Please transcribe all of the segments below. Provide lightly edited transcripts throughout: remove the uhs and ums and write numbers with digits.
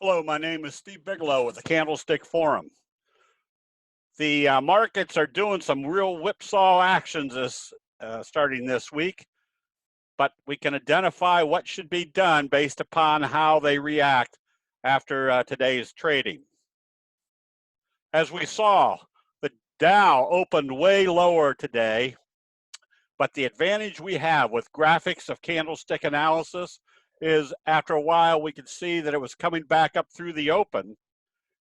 Hello, my name is Steve Bigelow with the Candlestick Forum. The markets are doing some real whipsaw actions starting this week, but we can identify what should be done based upon how they react after today's trading. As we saw, the Dow opened way lower today, but the advantage we have with graphics of candlestick analysis is after a while we could see that it was coming back up through the open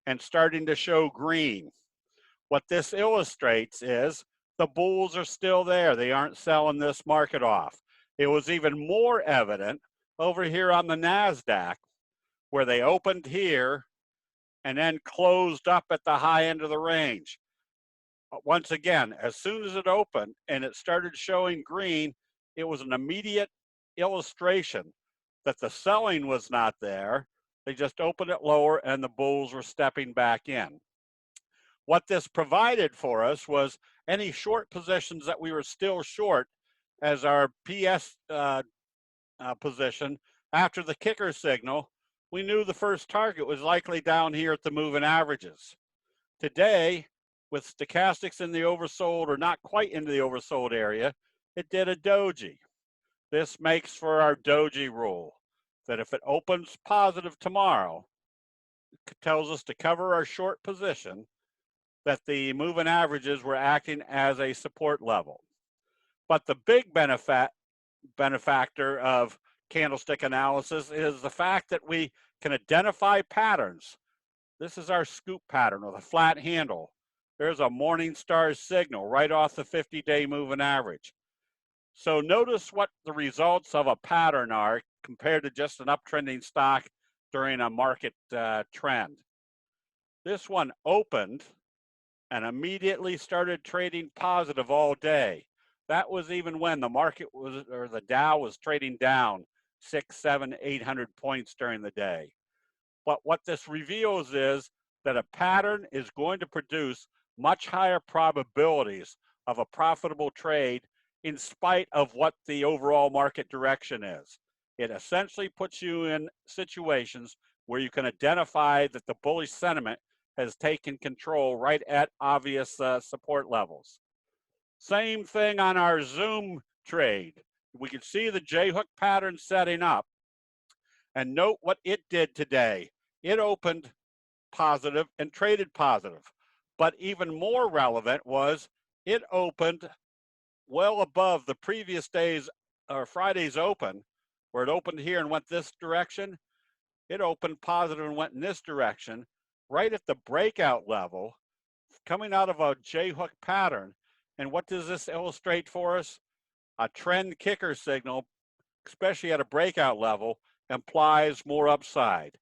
and starting to show green. What this illustrates is the bulls are still there. They aren't selling this market off. It was even more evident over here on the NASDAQ, where they opened here and then closed up at the high end of the range. Once again, as soon as it opened and it started showing green, it was an immediate illustration that the selling was not there. They just opened it lower and the bulls were stepping back in. What this provided for us was any short positions that we were still short as our PS position after the kicker signal. We knew the first target was likely down here at the moving averages. Today, with stochastics in the oversold or not quite into the oversold area, it did a doji. This makes for our doji rule that if it opens positive tomorrow, it tells us to cover our short position, that the moving averages were acting as a support level. But the big benefactor of candlestick analysis is the fact that we can identify patterns. This is our scoop pattern with a flat handle. There's a morning star signal right off the 50-day moving average. So notice what the results of a pattern are compared to just an uptrending stock during a market trend. This one opened and immediately started trading positive all day. That was even when the market was, or the Dow was trading down 600, 700, 800 points during the day. But what this reveals is that a pattern is going to produce much higher probabilities of a profitable trade in spite of what the overall market direction is. It essentially puts you in situations where you can identify that the bullish sentiment has taken control right at obvious support levels. Same thing on our Zoom trade. We can see the J-hook pattern setting up. And note what it did today. It opened positive and traded positive. But even more relevant was it opened well above the previous day's or Friday's open, where it opened here and went this direction. It opened positive and went in this direction, right at the breakout level, coming out of a J-hook pattern. And what does this illustrate for us? A trend kicker signal, especially at a breakout level, implies more upside.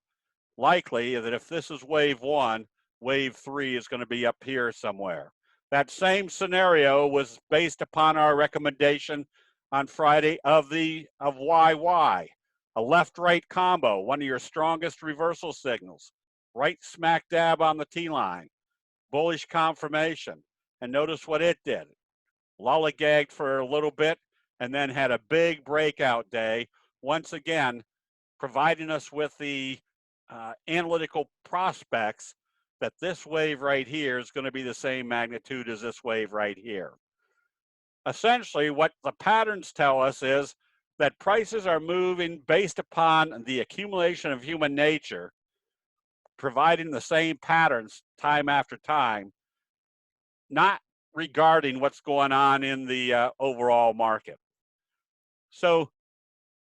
Likely that if this is wave one, wave three is going to be up here somewhere. That same scenario was based upon our recommendation on Friday of YY, a left-right combo, one of your strongest reversal signals, right smack dab on the T-line, bullish confirmation. And notice what it did. Lollygagged for a little bit and then had a big breakout day, once again providing us with the analytical prospects that this wave right here is going to be the same magnitude as this wave right here. Essentially, what the patterns tell us is that prices are moving based upon the accumulation of human nature, providing the same patterns time after time, not regarding what's going on in the overall market. So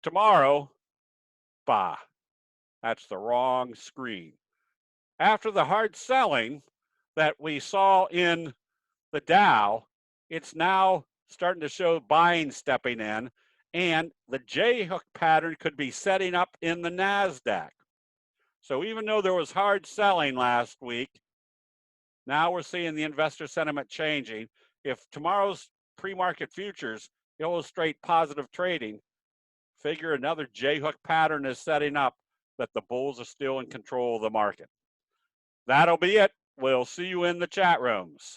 tomorrow, that's the wrong screen. After the hard selling that we saw in the Dow, it's now starting to show buying stepping in, and the J-hook pattern could be setting up in the NASDAQ. So even though there was hard selling last week, now we're seeing the investor sentiment changing. If tomorrow's pre-market futures illustrate positive trading, figure another J-hook pattern is setting up that the bulls are still in control of the market. That'll be it. We'll see you in the chat rooms.